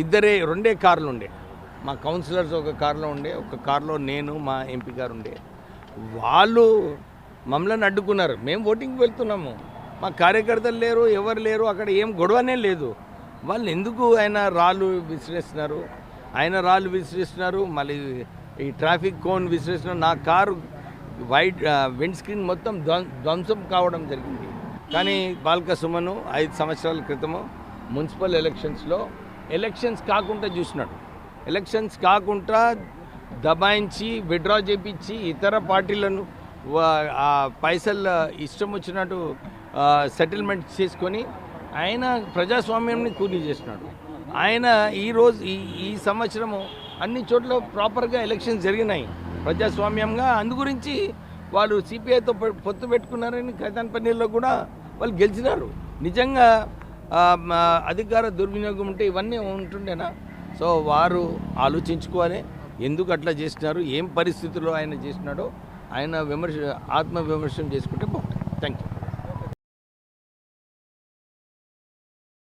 ఇద్దరే రెండే కార్లు ఉండే, మా కౌన్సిలర్స్ ఒక కార్లో ఉండే, ఒక కార్లో నేను మా ఎంపీ గారు ఉండే. వాళ్ళు మమ్మల్ని అడ్డుకున్నారు. మేము ఓటింగ్కి వెళ్తున్నాము, మా కార్యకర్తలు లేరు, ఎవరు లేరు, అక్కడ ఏం గొడవనే లేదు. వాళ్ళు ఎందుకు ఆయన రాళ్ళు విసిరేస్తున్నారు, మళ్ళీ ఈ ట్రాఫిక్ కోన్ విసిరేస్తున్నారు. నా కారు వైట్ విండ్ స్క్రీన్ మొత్తం ధ్వంసం కావడం జరిగింది. కానీ బాల్క సుమను 5 సంవత్సరాల క్రితము మున్సిపల్ ఎలక్షన్స్ కాకుండా చూసినాడు. ఎలక్షన్స్ కాకుండా దబాయించి విత్డ్రా చేయించి ఇతర పార్టీలను ఆ పైసలు ఇష్టం వచ్చినట్టు సెటిల్మెంట్ చేసుకొని ఆయన ప్రజాస్వామ్యాన్ని కూలీ చేసినాడు. ఆయన ఈరోజు ఈ సంవత్సరము అన్ని చోట్ల ప్రాపర్గా ఎలక్షన్స్ జరిగినాయి ప్రజాస్వామ్యంగా. అందు గురించి వాళ్ళు సిపిఐతో పొత్తు పెట్టుకున్నారని ఖైతాన్పల్లిలో కూడా వాళ్ళు గెలిచినారు. నిజంగా అధికార దుర్వినియోగం ఉంటే ఇవన్నీ ఉంటుండేనా? సో వారు ఆలోచించుకోవాలి, ఎందుకు అట్లా చేసినారు, ఏం పరిస్థితుల్లో ఆయన చేసినాడో ఆయన ఆత్మ విమర్శనం చేసుకుంటే బాగుంటుంది. Thank you.